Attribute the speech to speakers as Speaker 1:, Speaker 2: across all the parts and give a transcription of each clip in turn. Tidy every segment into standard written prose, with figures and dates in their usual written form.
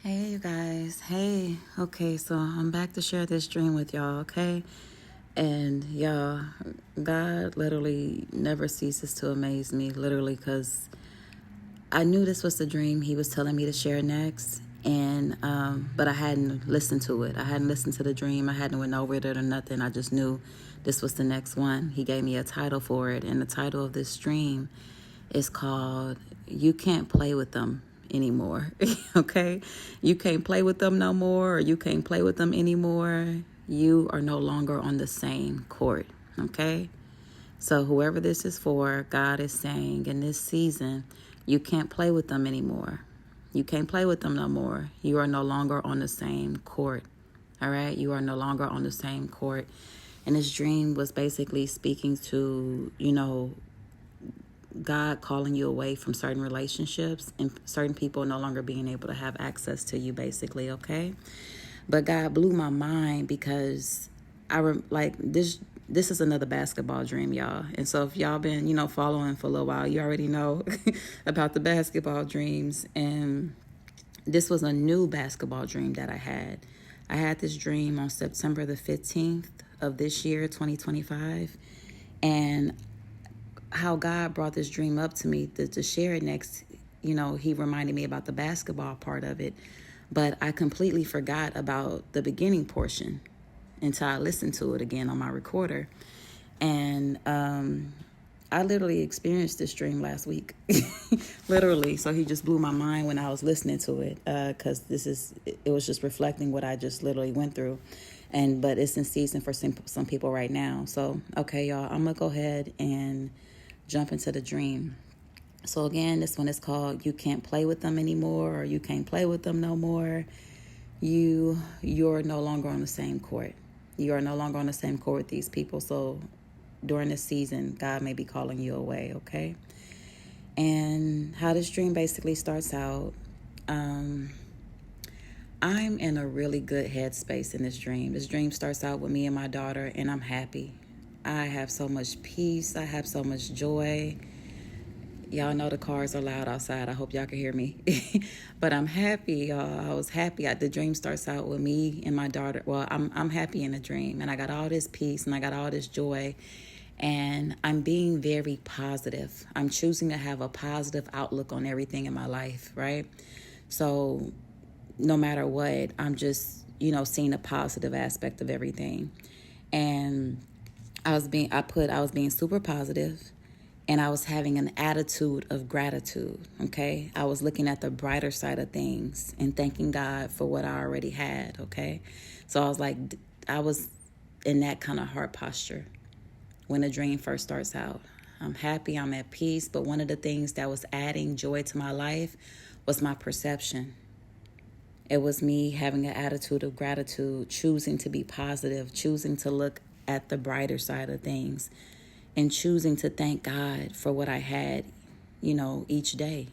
Speaker 1: Hey, you guys. Hey. Okay, so I'm back to share this dream with y'all, okay? And y'all, God literally never ceases to amaze me, literally, because I knew this was the dream He was telling me to share next. And, but I hadn't listened to it. I hadn't listened to the dream. I hadn't went over it or nothing. I just knew this was the next one. He gave me a title for it. And the title of this dream is called You Can't Play With Them Anymore. Okay? You can't play with them no more, or you can't play with them anymore. You are no longer on the same court. Okay? So whoever this is for, God is saying in this season, you can't play with them anymore. You can't play with them no more. You are no longer on the same court. All right? You are no longer on the same court. And this dream was basically speaking to, God calling you away from certain relationships and certain people no longer being able to have access to you, basically, okay? But God blew my mind because this is another basketball dream, y'all. And so if y'all been, following for a little while, you already know about the basketball dreams. And this was a new basketball dream that I had. I had this dream on September the 15th of this year, 2025. And how God brought this dream up to me to share it next, He reminded me about the basketball part of it. But I completely forgot about the beginning portion until I listened to it again on my recorder. And I literally experienced this dream last week. Literally. So He just blew my mind when I was listening to it, because it was just reflecting what I just literally went through. But it's in season for some people right now. So, okay, y'all, I'm going to go ahead and jump into the dream. So again, this one is called You Can't Play With Them Anymore, or You Can't Play With Them No More. You're no longer on the same court. You are no longer on the same court with these people. So during this season, God may be calling you away, okay? And how this dream basically starts out, I'm in a really good headspace in this dream. This dream starts out with me and my daughter, and I'm happy. I have so much peace. I have so much joy. Y'all know the cars are loud outside. I hope y'all can hear me. But I'm happy, y'all. I was happy. The dream starts out with me and my daughter. Well, I'm happy in the dream. And I got all this peace and I got all this joy. And I'm being very positive. I'm choosing to have a positive outlook on everything in my life, right? So no matter what, I'm just, seeing a positive aspect of everything. And I was being super positive, and I was having an attitude of gratitude, okay? I was looking at the brighter side of things and thanking God for what I already had, okay? So I was in that kind of heart posture when the dream first starts out. I'm happy, I'm at peace, but one of the things that was adding joy to my life was my perception. It was me having an attitude of gratitude, choosing to be positive, choosing to look at the brighter side of things, and choosing to thank God for what I had, each day,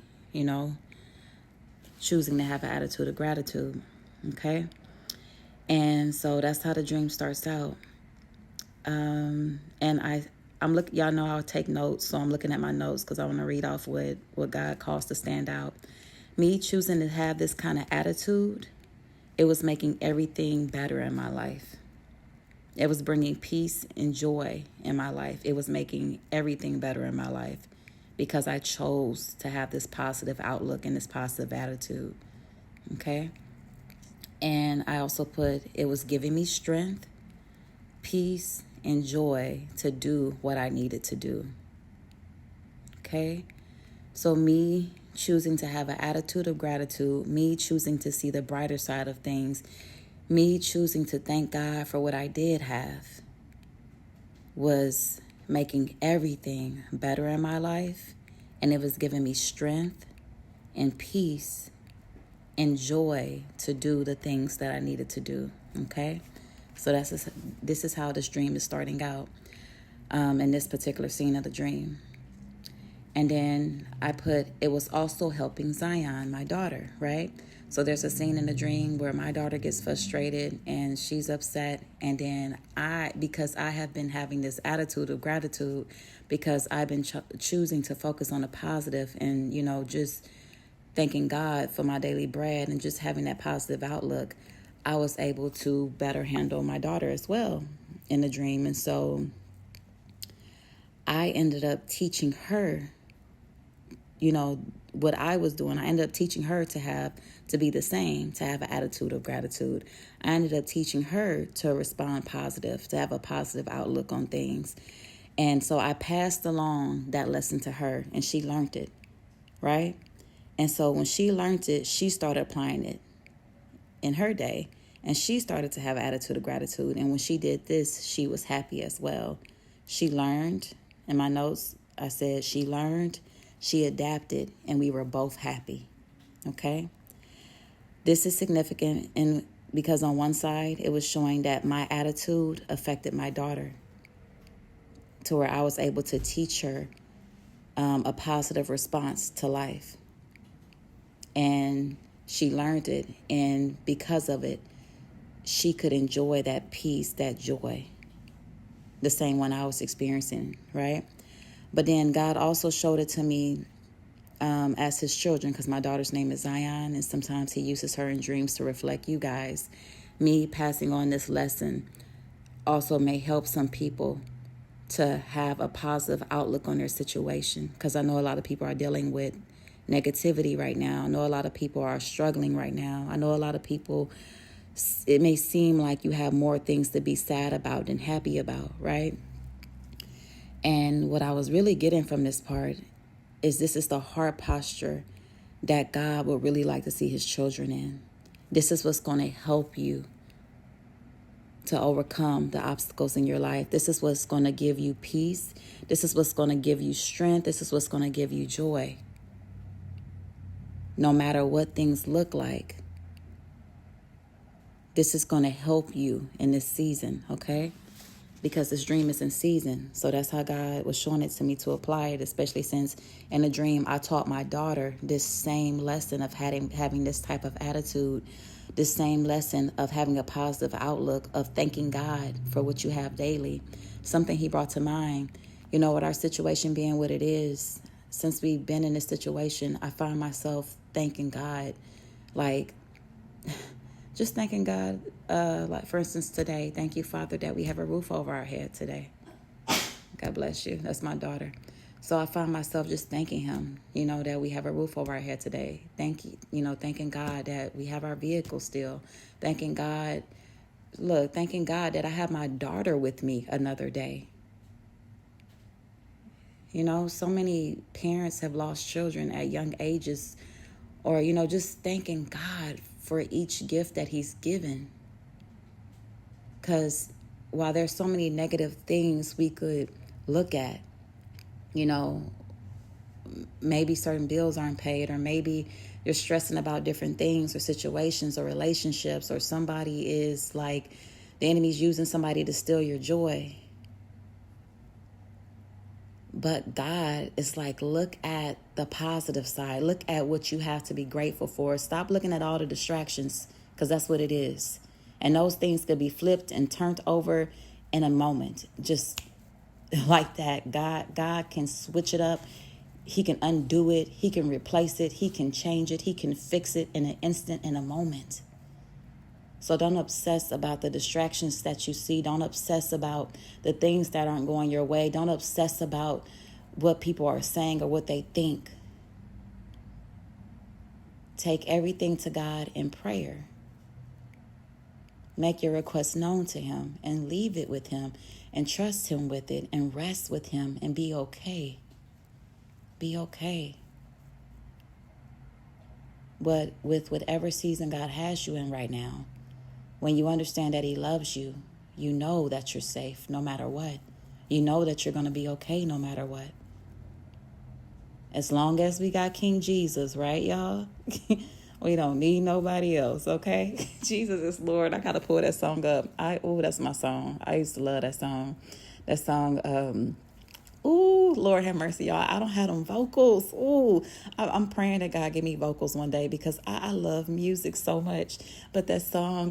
Speaker 1: choosing to have an attitude of gratitude, okay? And so that's how the dream starts out. And I'm looking, y'all know I'll take notes, so I'm looking at my notes because I want to read off what God calls to stand out. Me choosing to have this kind of attitude, it was making everything better in my life. It was bringing peace and joy in my life. It was making everything better in my life because I chose to have this positive outlook and this positive attitude, okay? And I also put, it was giving me strength, peace, and joy to do what I needed to do, okay? So me choosing to have an attitude of gratitude, me choosing to see the brighter side of things, me choosing to thank God for what I did have was making everything better in my life, and it was giving me strength and peace and joy to do the things that I needed to do, okay? So this is how this dream is starting out in this particular scene of the dream. And then I put, it was also helping Zion, my daughter, right? So there's a scene in the dream where my daughter gets frustrated and she's upset. And then because I have been having this attitude of gratitude, because I've been choosing to focus on the positive and, just thanking God for my daily bread and just having that positive outlook, I was able to better handle my daughter as well in the dream. And so I ended up teaching her, what I was doing. I ended up teaching her to be the same, to have an attitude of gratitude. I ended up teaching her to respond positive, to have a positive outlook on things. And so I passed along that lesson to her, and she learned it, right? And so when she learned it, she started applying it in her day, and she started to have an attitude of gratitude. And when she did this, she was happy as well. She learned. In my notes, I said she learned, she adapted, and we were both happy. Okay? This is significant because on one side, it was showing that my attitude affected my daughter, to where I was able to teach her a positive response to life. And she learned it, and because of it, she could enjoy that peace, that joy, the same one I was experiencing, right? But then God also showed it to me as his children, because my daughter's name is Zion, and sometimes he uses her in dreams to reflect you guys. Me passing on this lesson also may help some people to have a positive outlook on their situation, because I know a lot of people are dealing with negativity right now. I know a lot of people are struggling right now. I know a lot of people, it may seem like you have more things to be sad about than happy about, right? And what I was really getting from this part is this is the heart posture that God would really like to see his children in. This is what's going to help you to overcome the obstacles in your life. This is what's going to give you peace. This is what's going to give you strength. This is what's going to give you joy. No matter what things look like, this is going to help you in this season, okay? Because this dream is in season. So that's how God was showing it to me to apply it, especially since in the dream I taught my daughter this same lesson of having this type of attitude, this same lesson of having a positive outlook, of thanking God for what you have daily. Something he brought to mind, with our situation being what it is, since we've been in this situation, I find myself thanking God, just thanking God, like for instance today, thank you, Father, that we have a roof over our head today. God bless you. That's my daughter. So I find myself just thanking him, that we have a roof over our head today. Thanking God that we have our vehicle still. Thanking God that I have my daughter with me another day. So many parents have lost children at young ages, or, just thanking God for each gift that he's given. Because while there's so many negative things we could look at, maybe certain bills aren't paid, or maybe you're stressing about different things or situations or relationships, or somebody is the enemy's using somebody to steal your joy. But God is look at the positive side. Look at what you have to be grateful for. Stop looking at all the distractions, because that's what it is. And those things could be flipped and turned over in a moment. Just like that. God can switch it up. He can undo it. He can replace it. He can change it. He can fix it in an instant, in a moment. So don't obsess about the distractions that you see. Don't obsess about the things that aren't going your way. Don't obsess about what people are saying or what they think. Take everything to God in prayer. Make your requests known to him and leave it with him and trust him with it and rest with him and be okay. Be okay. But with whatever season God has you in right now, when you understand that he loves you, you know that you're safe no matter what. You know that you're going to be okay no matter what. As long as we got King Jesus, right, y'all? We don't need nobody else, okay? Jesus is Lord. I got to pull that song up. That's my song. I used to love that song. That song, Lord have mercy, y'all. I don't have them vocals. I'm praying that God give me vocals one day, because I love music so much. But that song,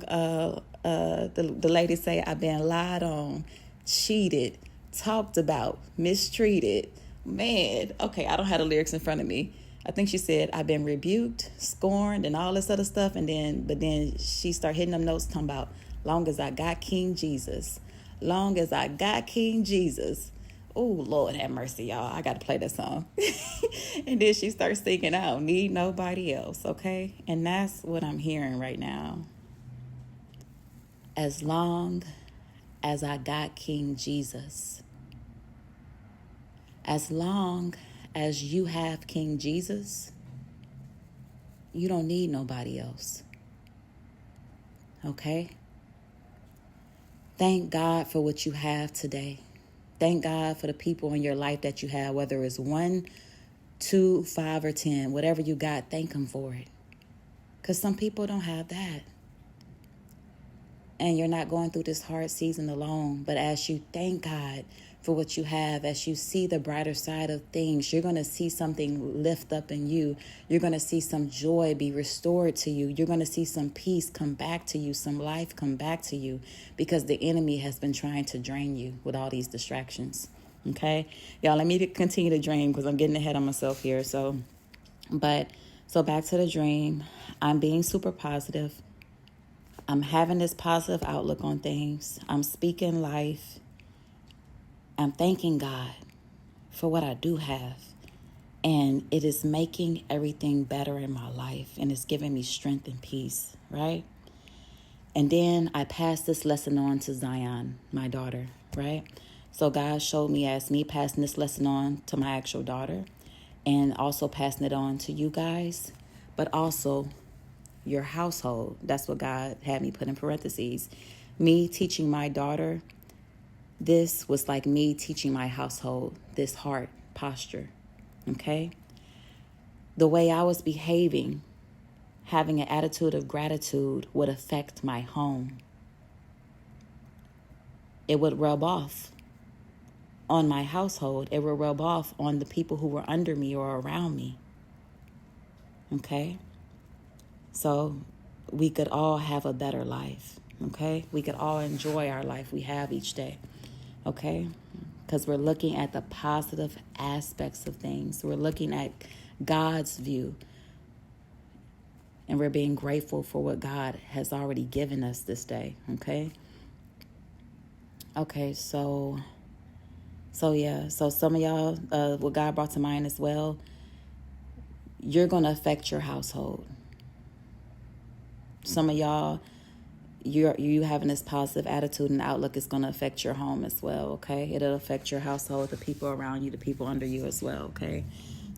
Speaker 1: the lady say, I've been lied on, cheated, talked about, mistreated. Man, okay, I don't have the lyrics in front of me. I think she said, I've been rebuked, scorned, and all this other stuff. But then she started hitting them notes talking about, long as I got King Jesus. Long as I got King Jesus. Oh, Lord have mercy, y'all. I got to play that song. And then she starts singing, I don't need nobody else, okay? And that's what I'm hearing right now. As long as I got King Jesus. As long as you have King Jesus, you don't need nobody else. Okay? Thank God for what you have today. Thank God for the people in your life that you have, whether it's 1, 2, 5, or 10, whatever you got, thank Him for it. Because some people don't have that. And you're not going through this hard season alone. But as you thank God for what you have, as you see the brighter side of things, you're going to see something lift up in you. You're going to see some joy be restored to you. You're going to see some peace come back to you, some life come back to you, because the enemy has been trying to drain you with all these distractions. Okay? Y'all, let me continue to dream because I'm getting ahead of myself here. So back to the dream. I'm being super positive. I'm having this positive outlook on things. I'm speaking life. I'm thanking God for what I do have. And it is making everything better in my life. And it's giving me strength and peace, right? And then I passed this lesson on to Zion, my daughter, right? So God showed me as me passing this lesson on to my actual daughter and also passing it on to you guys, but also your household. That's what God had me put in parentheses. Me teaching my daughter, this was like me teaching my household this heart posture, okay? The way I was behaving, having an attitude of gratitude would affect my home. It would rub off on my household. It would rub off on the people who were under me or around me, okay? So we could all have a better life, okay? We could all enjoy our life we have each day, okay? Because we're looking at the positive aspects of things. We're looking at God's view. And we're being grateful for what God has already given us this day, okay? Okay, so some of y'all, what God brought to mind as well, you're going to affect your household. Some of y'all, you having this positive attitude and outlook is going to affect your home as well, okay? It'll affect your household, the people around you, the people under you as well, okay?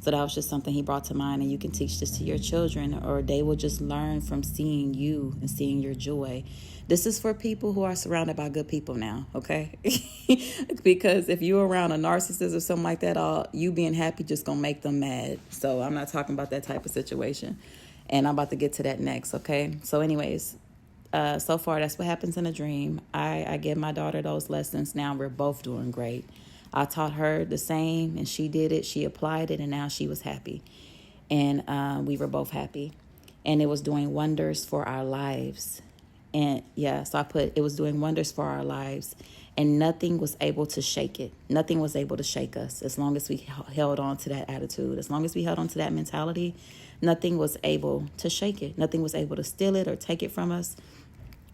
Speaker 1: So that was just something He brought to mind, and you can teach this to your children, or they will just learn from seeing you and seeing your joy. This is for people who are surrounded by good people now, okay? Because if you're around a narcissist or something like that, you being happy just going to make them mad. So I'm not talking about that type of situation. And I'm about to get to that next, okay? So anyways, so far that's what happens in a dream. I give my daughter those lessons. Now we're both doing great. I taught her the same, and she did it. She applied it, and now she was happy. And we were both happy. And it was doing wonders for our lives. And yeah, so I put, it was doing wonders for our lives. And nothing was able to shake it. Nothing was able to shake us as long as we held on to that attitude. As long as we held on to that mentality, nothing was able to shake it. Nothing was able to steal it or take it from us.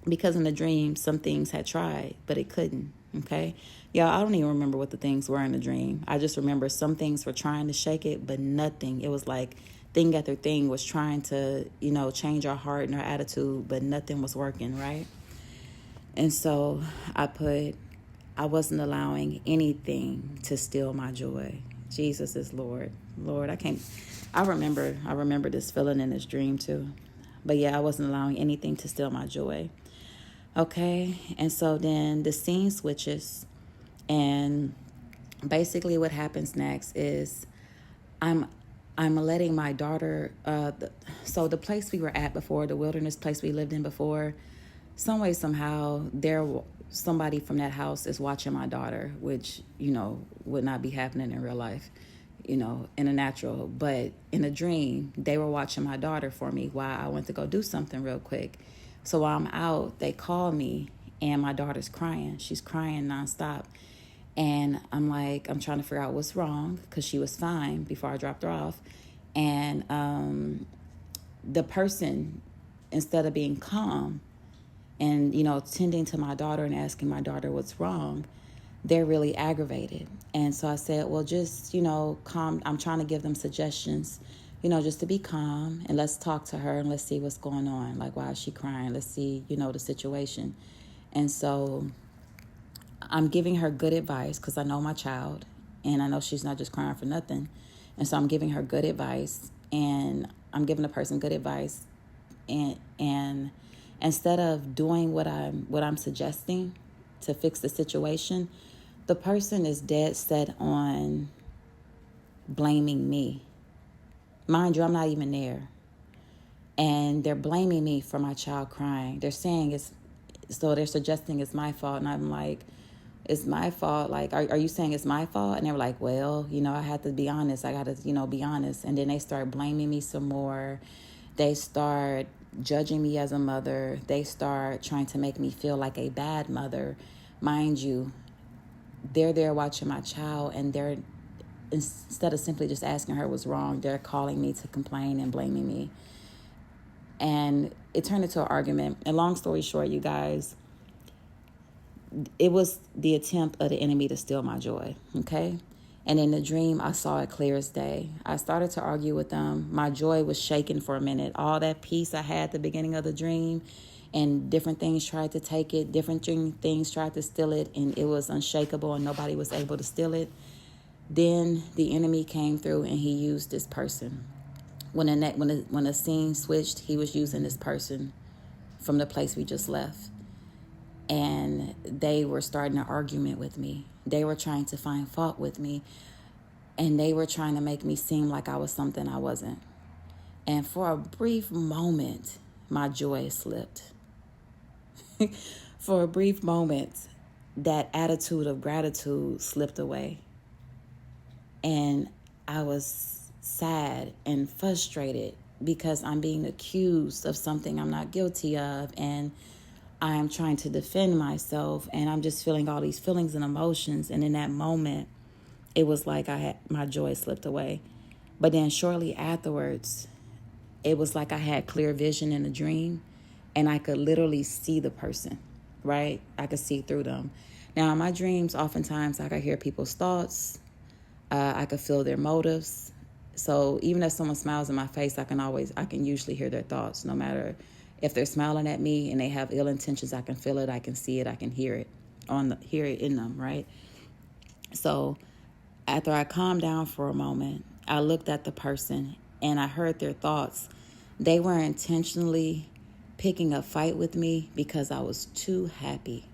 Speaker 1: Because in the dream, some things had tried, but it couldn't, okay? Y'all, I don't even remember what the things were in the dream. I just remember some things were trying to shake it, but nothing. It was like thing after thing was trying to, change our heart and our attitude, but nothing was working, right? And so I wasn't allowing anything to steal my joy. Jesus is Lord. Lord, I remember this feeling in this dream too. But yeah, I wasn't allowing anything to steal my joy. Okay, and so then the scene switches, and basically what happens next is I'm letting my daughter, so the place we were at before, the wilderness place we lived in before, some way, somehow, somebody from that house is watching my daughter, which, would not be happening in real life, in a natural. But in a dream, they were watching my daughter for me while I went to go do something real quick. So while I'm out, they call me, and my daughter's crying. She's crying nonstop. And I'm trying to figure out what's wrong, because she was fine before I dropped her off. And the person, instead of being calm and, tending to my daughter and asking my daughter what's wrong, they're really aggravated. And so I said, well, just, calm. I'm trying to give them suggestions, just to be calm, and let's talk to her and let's see what's going on. Like, why is she crying? Let's see, the situation. And so I'm giving her good advice because I know my child and I know she's not just crying for nothing. And so I'm giving her good advice, and I'm giving the person good advice. And instead of doing what I'm suggesting to fix the situation, the person is dead set on blaming me. Mind you, I'm not even there. And they're blaming me for my child crying. They're saying they're suggesting it's my fault. And I'm like, it's my fault. Like, are you saying it's my fault? And they were like, well, I had to be honest. I got to, be honest. And then they start blaming me some more. They start judging me as a mother. They start trying to make me feel like a bad mother. Mind you, they're there watching my child, and they're, instead of simply just asking her what's wrong, they're calling me to complain and blaming me. And it turned into an argument. And long story short, you guys, it was the attempt of the enemy to steal my joy, okay? And in the dream, I saw it clear as day. I started to argue with them. My joy was shaken for a minute. All that peace I had at the beginning of the dream, and different things tried to take it. Different things tried to steal it, and it was unshakable, and nobody was able to steal it. Then the enemy came through, and he used this person. When the scene switched, he was using this person from the place we just left. And they were starting an argument with me. They were trying to find fault with me. And they were trying to make me seem like I was something I wasn't. And for a brief moment, my joy slipped. For a brief moment, that attitude of gratitude slipped away. And I was sad and frustrated because I'm being accused of something I'm not guilty of. And I'm trying to defend myself, and I'm just feeling all these feelings and emotions. And in that moment, it was like my joy slipped away. But then shortly afterwards, it was like I had clear vision in a dream, and I could literally see the person, right? I could see through them. Now, in my dreams, oftentimes I could hear people's thoughts. I could feel their motives. So even if someone smiles in my face, I can usually hear their thoughts, no matter if they're smiling at me and they have ill intentions. I can feel it, I can see it, I can hear it hear it in them, right? So after I calmed down for a moment, I looked at the person and I heard their thoughts. They were intentionally picking a fight with me because I was too happy.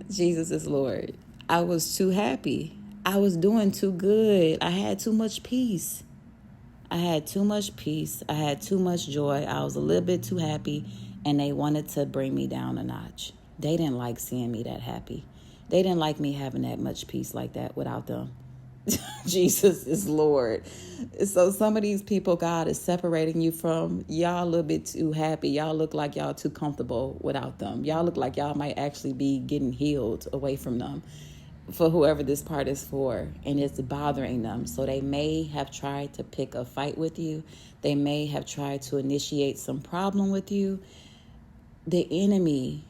Speaker 1: Jesus is Lord. I was too happy. I was doing too good. I had too much peace. I had too much peace. I had too much joy. I was a little bit too happy, and they wanted to bring me down a notch. They didn't like seeing me that happy. They didn't like me having that much peace like that without them. Jesus is Lord. So some of these people God is separating you from, y'all a little bit too happy. Y'all look like y'all too comfortable without them. Y'all look like y'all might actually be getting healed away from them, for whoever this part is for, and it's bothering them. So they may have tried to pick a fight with you. They may have tried to initiate some problem with you. The enemy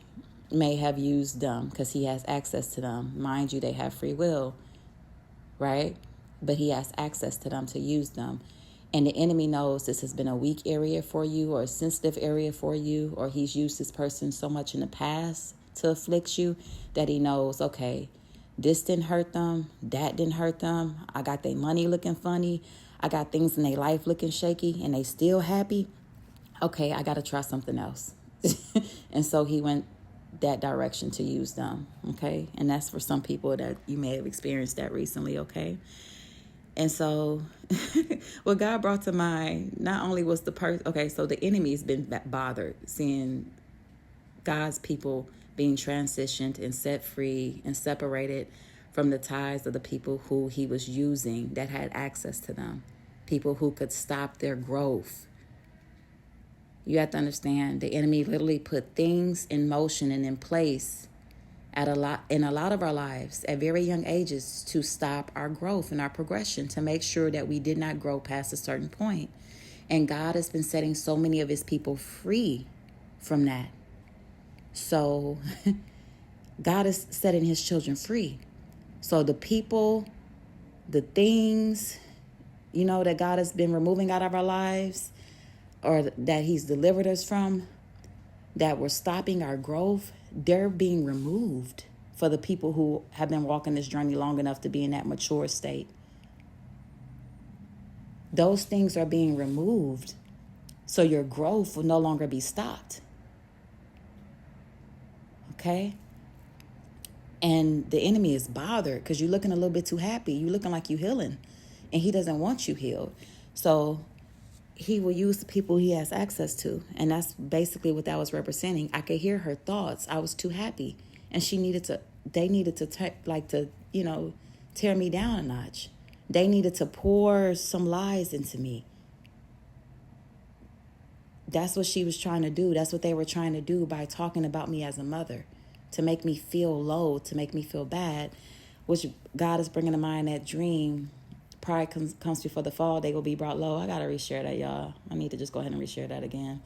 Speaker 1: may have used them because he has access to them. Mind you, they have free will, right? But he has access to them to use them. And the enemy knows this has been a weak area for you, or a sensitive area for you, or he's used this person so much in the past to afflict you that he knows, okay, this didn't hurt them, that didn't hurt them. I got their money looking funny. I got things in their life looking shaky, and they still happy. Okay, I got to try something else. And so he went that direction to use them, okay? And that's for some people that you may have experienced that recently, okay? And so what God brought to mind, not only was the person, okay, so the enemy's been bothered seeing God's people being transitioned and set free and separated from the ties of the people who he was using that had access to them, people who could stop their growth. You have to understand, the enemy literally put things in motion and in place in a lot of our lives at very young ages to stop our growth and our progression, to make sure that we did not grow past a certain point. And God has been setting so many of his people free from that. So God is setting his children free. So the people, the things, that God has been removing out of our lives, or that he's delivered us from, that were stopping our growth, they're being removed for the people who have been walking this journey long enough to be in that mature state. Those things are being removed, so your growth will no longer be stopped. Okay? And the enemy is bothered because you're looking a little bit too happy. You're looking like you're healing, and he doesn't want you healed. So he will use the people he has access to. And that's basically what that was representing. I could hear her thoughts. I was too happy. And they needed to tear me down a notch. They needed to pour some lies into me. That's what she was trying to do. That's what they were trying to do by talking about me as a mother, to make me feel low, to make me feel bad, which God is bringing to mind that dream. Pride comes before the fall, they will be brought low. I got to reshare that, y'all. I need to just go ahead and reshare that again.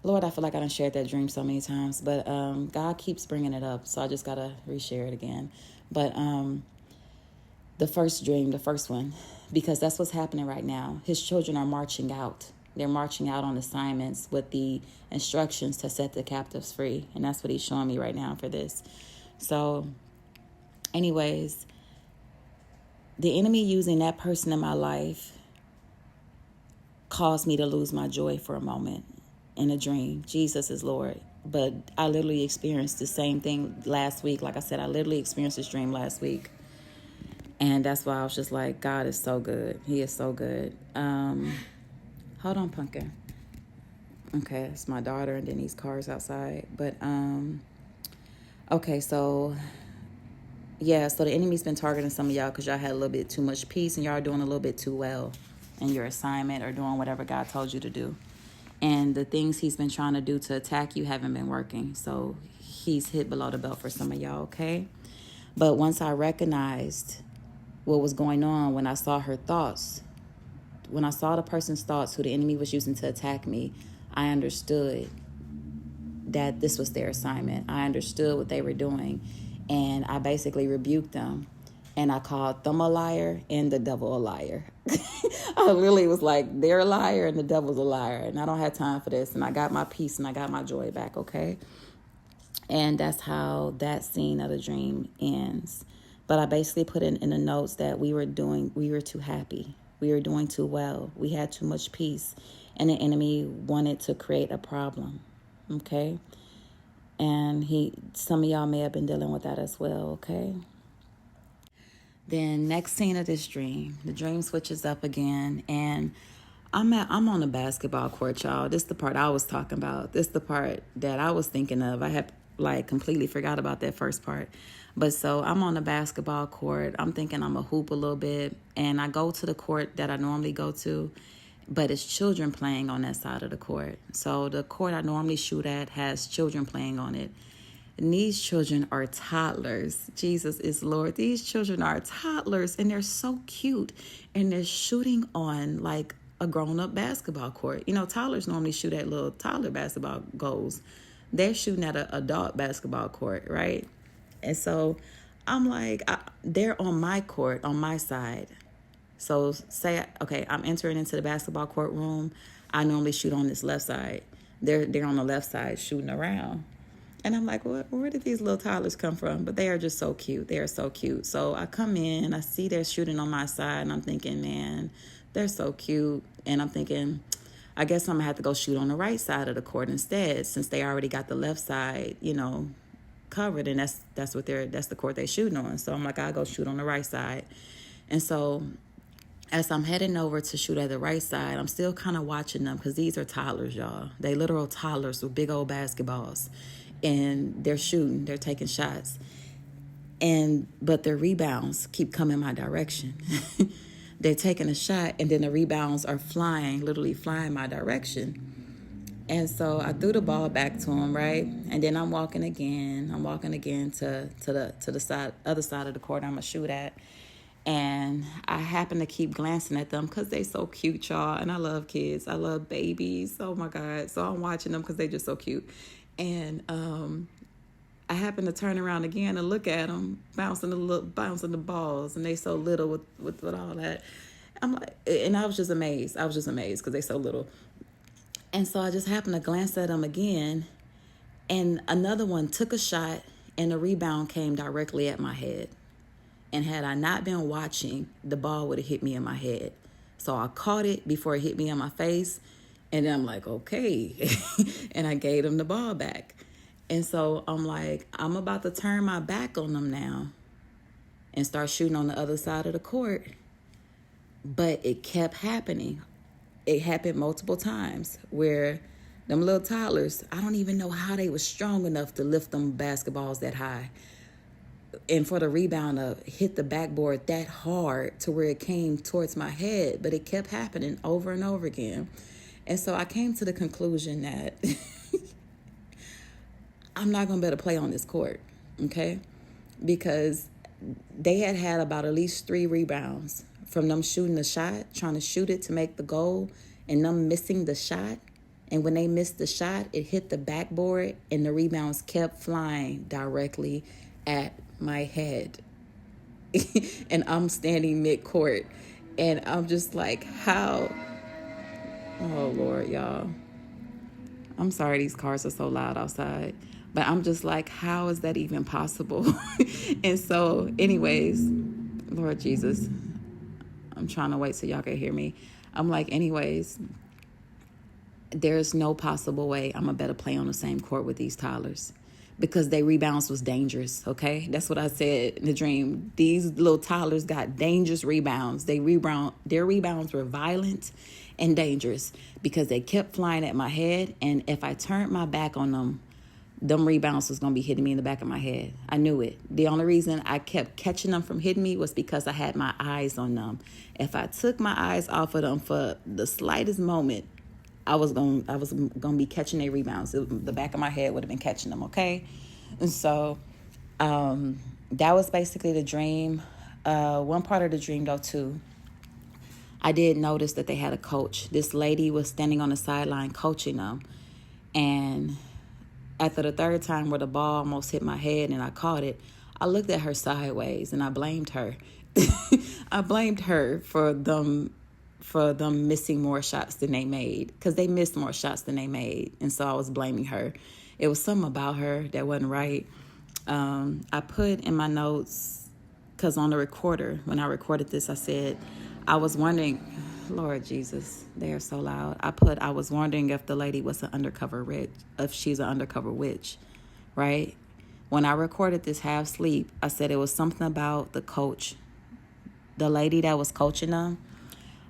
Speaker 1: Lord, I feel like I done shared that dream so many times, but God keeps bringing it up, so I just got to reshare it again. But the first dream, the first one, because that's what's happening right now. His children are marching out. They're marching out on assignments with the instructions to set the captives free. And that's what he's showing me right now for this. So anyways, the enemy using that person in my life caused me to lose my joy for a moment in a dream. Jesus is Lord. But I literally experienced the same thing last week. Like I said, I literally experienced this dream last week. And that's why I was just like, God is so good. He is so good. Hold on, Pumpkin. Okay, it's my daughter and then these cars outside. But, okay, so, yeah, so the enemy's been targeting some of y'all because y'all had a little bit too much peace and y'all are doing a little bit too well in your assignment or doing whatever God told you to do. And the things he's been trying to do to attack you haven't been working. So he's hit below the belt for some of y'all, okay? But once I recognized what was going on, when I saw her thoughts, when I saw the person's thoughts who the enemy was using to attack me, I understood that this was their assignment. I understood what they were doing. And I basically rebuked them. And I called them a liar and the devil a liar. I really was like, they're a liar and the devil's a liar. And I don't have time for this. And I got my peace and I got my joy back, okay? And that's how that scene of the dream ends. But I basically put in the notes that we were too happy. We were doing too well. We had too much peace. And the enemy wanted to create a problem, okay? And some of y'all may have been dealing with that as well, okay? Then next scene of this dream, the dream switches up again, and I'm on the basketball court, y'all. This is the part I was talking about. This is the part that I was thinking of. I had completely forgot about that first part. But so I'm on the basketball court. I'm thinking I'm a hoop a little bit, and I go to the court that I normally go to, but it's children playing on that side of the court. So the court I normally shoot at has children playing on it. And these children are toddlers. Jesus is Lord. These children are toddlers, and they're so cute. And they're shooting on like a grown-up basketball court. Toddlers normally shoot at little toddler basketball goals. They're shooting at an adult basketball court, right? And so I'm like, they're on my court, on my side. So say, okay, I'm entering into the basketball court room. I normally shoot on this left side. They're on the left side shooting around. And I'm like, where did these little toddlers come from? But they are just so cute. They are so cute. So I come in, I see they're shooting on my side, and I'm thinking, man, they're so cute. And I'm thinking, I guess I'm going to have to go shoot on the right side of the court instead, since they already got the left side, covered. And that's the court they're shooting on. So I'm like, I'll go shoot on the right side. And so as I'm heading over to shoot at the right side, I'm still kind of watching them because these are toddlers, y'all. They literal toddlers with big old basketballs. And they're shooting, they're taking shots. But their rebounds keep coming my direction. They're taking a shot, and then the rebounds are literally flying my direction. And so I threw the ball back to him, right? And then I'm walking again. I'm walking again to the side, other side of the court I'm gonna shoot at. And I happen to keep glancing at them because they so cute, y'all. And I love kids. I love babies. Oh my God. So I'm watching them because they just so cute. And I happen to turn around again and look at them bouncing the balls, and they so little with all that. I'm like, and I was just amazed. I was just amazed because they so little. And so I just happened to glance at them again, and another one took a shot, and the rebound came directly at my head. And had I not been watching, the ball would have hit me in my head. So I caught it before it hit me in my face. And then I'm like, okay. And I gave them the ball back. And so I'm like, I'm about to turn my back on them now and start shooting on the other side of the court. But it kept happening. It happened multiple times where them little toddlers, I don't even know how they were strong enough to lift them basketballs that high. And for the rebound to hit the backboard that hard to where it came towards my head, but it kept happening over and over again. And so I came to the conclusion that I'm not going to be able to play on this court, okay? Because they had about at least 3 rebounds from them shooting the shot, trying to shoot it to make the goal, and them missing the shot. And when they missed the shot, it hit the backboard, and the rebounds kept flying directly at my head. And I'm standing mid-court, and I'm just like, how? Oh, Lord, y'all. I'm sorry these cars are so loud outside. But I'm just like, how is that even possible? And so, anyways, Lord Jesus, I'm trying to wait so y'all can hear me. I'm like, anyways, there's no possible way I'm going to better play on the same court with these toddlers. Because their rebounds was dangerous, okay? That's what I said in the dream. These little toddlers got dangerous rebounds. Their rebounds were violent and dangerous because they kept flying at my head. And if I turned my back on them rebounds was going to be hitting me in the back of my head. I knew it. The only reason I kept catching them from hitting me was because I had my eyes on them. If I took my eyes off of them for the slightest moment, I was gonna be catching their rebounds. The back of my head would have been catching them, okay? And so that was basically the dream. One part of the dream, though, too, I did notice that they had a coach. This lady was standing on the sideline coaching them. And after the third time where the ball almost hit my head and I caught it, I looked at her sideways and I blamed her. I blamed her for them missing more shots than they made, because they missed more shots than they made. And so I was blaming her. It was something about her that wasn't right. I put in my notes, because on the recorder, when I recorded this, I said, I was wondering, Lord Jesus, they are so loud. I was wondering if the lady was an undercover witch, if she's an undercover witch, right? When I recorded this half sleep, I said it was something about the coach, the lady that was coaching them.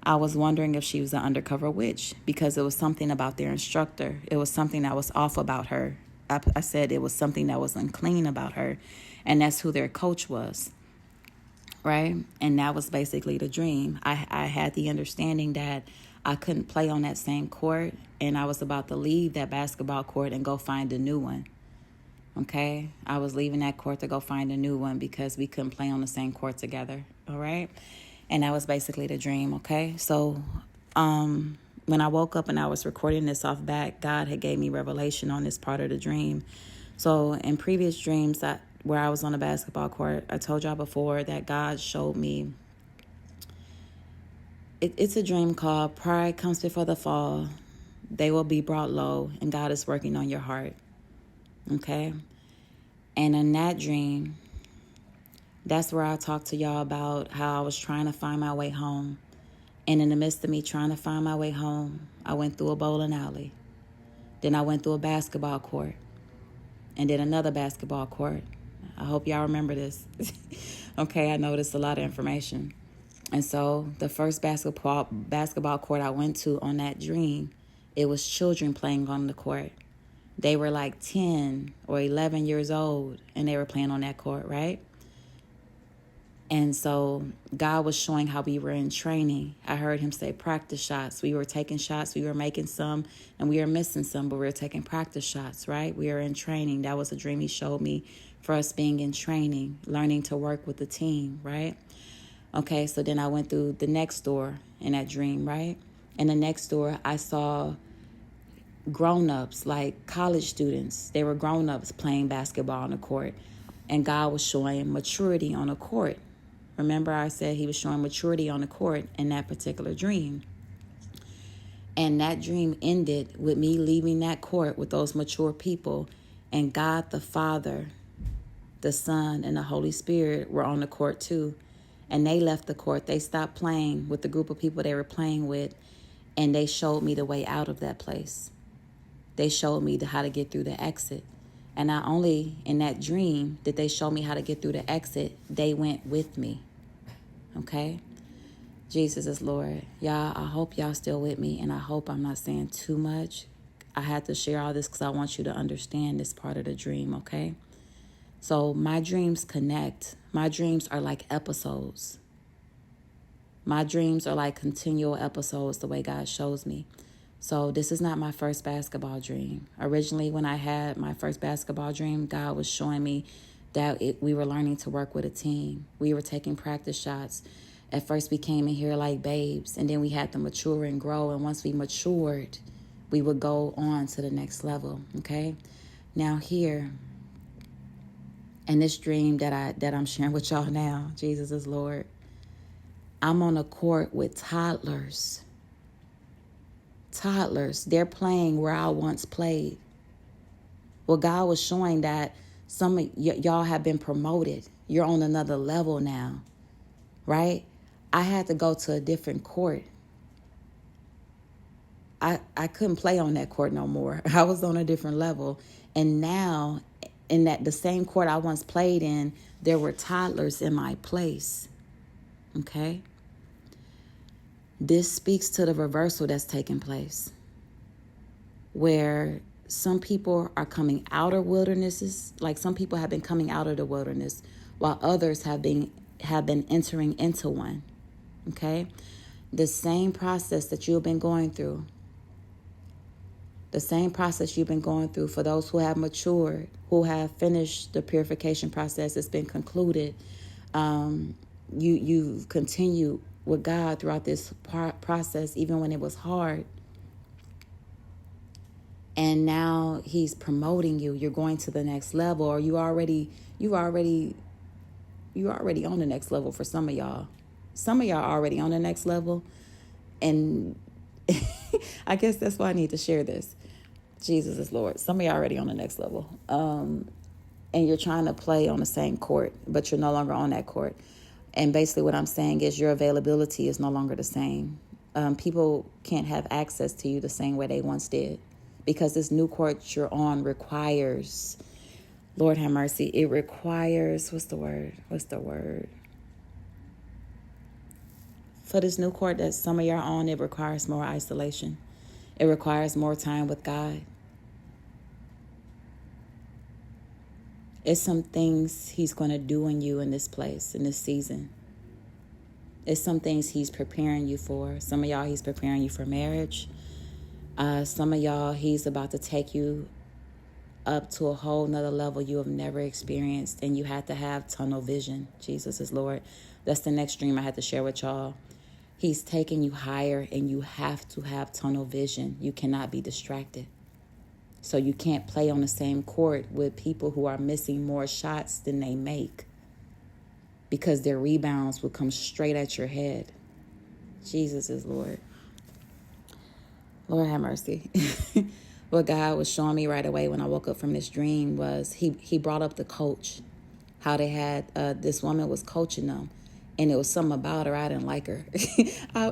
Speaker 1: I was wondering if she was an undercover witch, because it was something about their instructor. It was something that was off about her. I said it was something that was unclean about her, and that's who their coach was, right? And that was basically the dream. I had the understanding that I couldn't play on that same court, and I was about to leave that basketball court and go find a new one, okay? I was leaving that court to go find a new one because we couldn't play on the same court together, all right? And that was basically the dream, okay? So when I woke up and I was recording this off back, God had gave me revelation on this part of the dream. So in previous dreams where I was on the basketball court, I told y'all before that God showed me. It's a dream called Pride Comes Before the Fall. They will be brought low, and God is working on your heart, okay? And in that dream, that's where I talked to y'all about how I was trying to find my way home. And in the midst of me trying to find my way home, I went through a bowling alley. Then I went through a basketball court. And then another basketball court. I hope y'all remember this. Okay, I know this is a lot of information. And so the first basketball court I went to on that dream, it was children playing on the court. They were like 10 or 11 years old, and they were playing on that court, right? And so God was showing how we were in training. I heard him say practice shots. We were taking shots. We were making some and we were missing some, but we were taking practice shots, right? We were in training. That was a dream he showed me for us being in training, learning to work with the team, right? Okay, so then I went through the next door in that dream, right? In the next door, I saw grown-ups, like college students. They were grown-ups playing basketball on the court. And God was showing maturity on the court. Remember I said he was showing maturity on the court in that particular dream. And that dream ended with me leaving that court with those mature people. And God the Father, the Son, and the Holy Spirit were on the court too. And they left the court. They stopped playing with the group of people they were playing with. And they showed me the way out of that place. They showed me how to get through the exit. And not only in that dream did they show me how to get through the exit, they went with me. Okay? Jesus is Lord. Y'all, I hope y'all still with me, and I hope I'm not saying too much. I had to share all this because I want you to understand this part of the dream, okay? So my dreams connect. My dreams are like episodes. My dreams are like continual episodes the way God shows me. So this is not my first basketball dream. Originally, when I had my first basketball dream, God was showing me that we were learning to work with a team. We were taking practice shots. At first, we came in here like babes, and then we had to mature and grow. And once we matured, we would go on to the next level, okay? Now here, in this dream that I'm sharing with y'all now, Jesus is Lord, I'm on a court with toddlers. Toddlers, they're playing where I once played. Well, God was showing that some of y'all have been promoted. You're on another level now, right? I had to go to a different court. I couldn't play on that court no more. I was on a different level. And now, in the same court I once played in, there were toddlers in my place, okay? This speaks to the reversal that's taking place, where some people are coming out of wildernesses, like some people have been coming out of the wilderness, while others have been entering into one. Okay, the same process that you've been going through, for those who have matured, who have finished the purification process, it's been concluded. You've continued with God throughout this process, even when it was hard. And now he's promoting you. You're going to the next level, or you already on the next level for some of y'all. Some of y'all already on the next level. And I guess that's why I need to share this. Jesus is Lord. Some of y'all already on the next level. And you're trying to play on the same court, but you're no longer on that court. And basically what I'm saying is your availability is no longer the same. People can't have access to you the same way they once did, because this new court you're on requires, Lord have mercy, it requires, what's the word? For this new court that some of y'all are on, it requires more isolation. It requires more time with God. It's some things he's going to do in you in this place, in this season. It's some things he's preparing you for. Some of y'all, he's preparing you for marriage. Some of y'all, he's about to take you up to a whole nother level you have never experienced, and you had to have tunnel vision. Jesus is Lord. That's the next dream I had to share with y'all. He's taking you higher, and you have to have tunnel vision. You cannot be distracted. So you can't play on the same court with people who are missing more shots than they make, because their rebounds will come straight at your head. Jesus is Lord. Lord have mercy. What God was showing me right away when I woke up from this dream was he brought up the coach, how they had this woman was coaching them. And it was something about her. I didn't like her.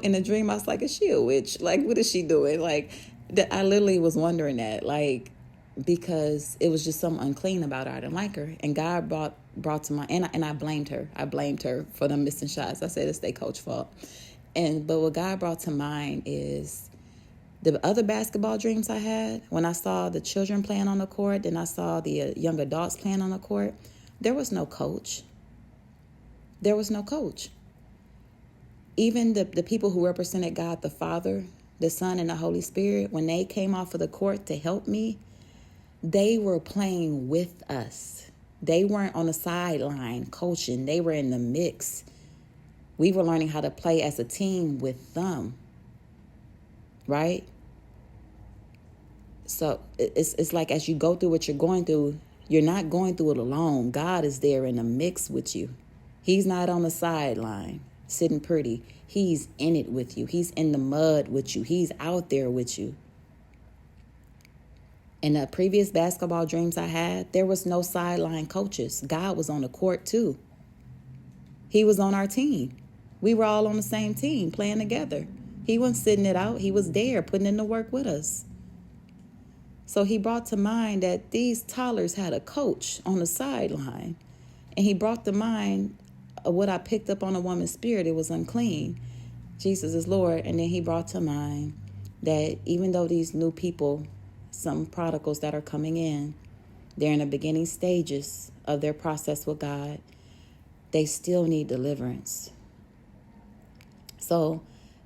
Speaker 1: In the dream, I was like, is she a witch? Like, what is she doing? Like, I literally was wondering that, like, because it was just something unclean about her. I didn't like her. And God brought to my, and I blamed her. I blamed her for the missing shots. I said it's their coach's fault. But what God brought to mind is the other basketball dreams I had, when I saw the children playing on the court, then I saw the young adults playing on the court, there was no coach. There was no coach. Even the people who represented God the Father, the Son, and the Holy Spirit, when they came off of the court to help me, they were playing with us. They weren't on the sideline coaching. They were in the mix. We were learning how to play as a team with them, right? So it's like as you go through what you're going through, you're not going through it alone. God is there in the mix with you. He's not on the sideline sitting pretty. He's in it with you. He's in the mud with you. He's out there with you. In the previous basketball dreams I had, there was no sideline coaches. God was on the court too. He was on our team. We were all on the same team playing together. He wasn't sitting it out. He was there putting in the work with us. So he brought to mind that these toddlers had a coach on the sideline. And he brought to mind what I picked up on a woman's spirit. It was unclean. Jesus is Lord. And then he brought to mind that even though these new people, some prodigals that are coming in, they're in the beginning stages of their process with God, they still need deliverance. So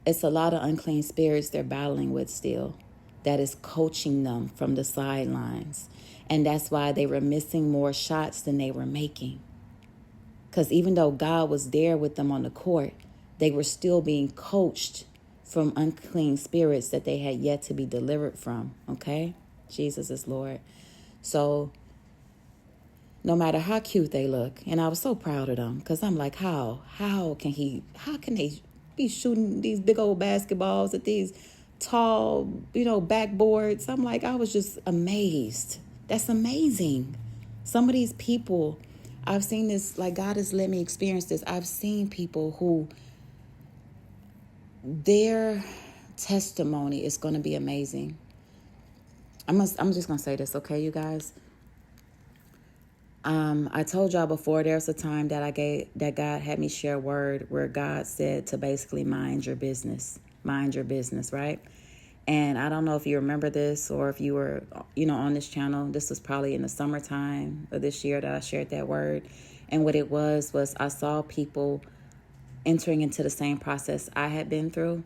Speaker 1: it's a lot of unclean spirits they're battling with still that is coaching them from the sidelines. And that's why they were missing more shots than they were making. Because even though God was there with them on the court, they were still being coached from unclean spirits that they had yet to be delivered from. Okay? Jesus is Lord. So no matter how cute they look, and I was so proud of them because I'm like, how can they be shooting these big old basketballs at these tall, backboards? I'm like, I was just amazed. That's amazing. Some of these people, I've seen this, like God has let me experience this. I've seen people who their testimony is going to be amazing. I'm just going to say this, okay, you guys? I told y'all before, there's a time that God had me share a word where God said to basically mind your business, right? And I don't know if you remember this or if you were, on this channel. This was probably in the summertime of this year that I shared that word. And what it was I saw people entering into the same process I had been through.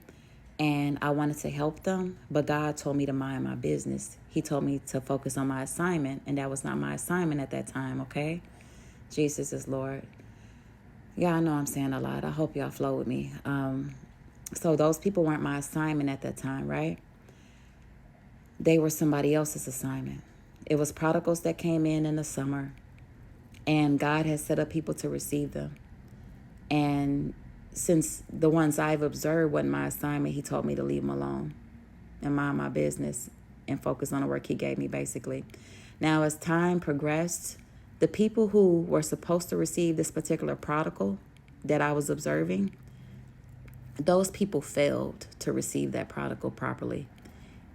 Speaker 1: And I wanted to help them, but God told me to mind my business. He told me to focus on my assignment, and that was not my assignment at that time, okay? Jesus is Lord. Yeah, I know I'm saying a lot. I hope y'all flow with me. So those people weren't my assignment at that time, right? They were somebody else's assignment. It was prodigals that came in the summer, and God has set up people to receive them. And since the ones I've observed wasn't my assignment, he told me to leave them alone and mind my business and focus on the work he gave me, basically. Now, as time progressed, the people who were supposed to receive this particular prodigal that I was observing, those people failed to receive that prodigal properly.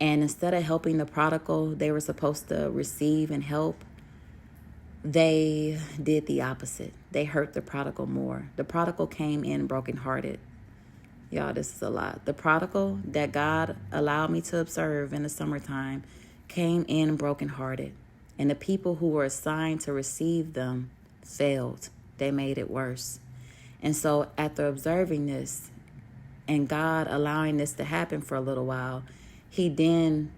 Speaker 1: And instead of helping the prodigal they were supposed to receive and help, they did the opposite. They hurt the prodigal more. The prodigal came in brokenhearted. Y'all, this is a lot. The prodigal that God allowed me to observe in the summertime came in brokenhearted. And the people who were assigned to receive them failed. They made it worse. And so after observing this and God allowing this to happen for a little while, he then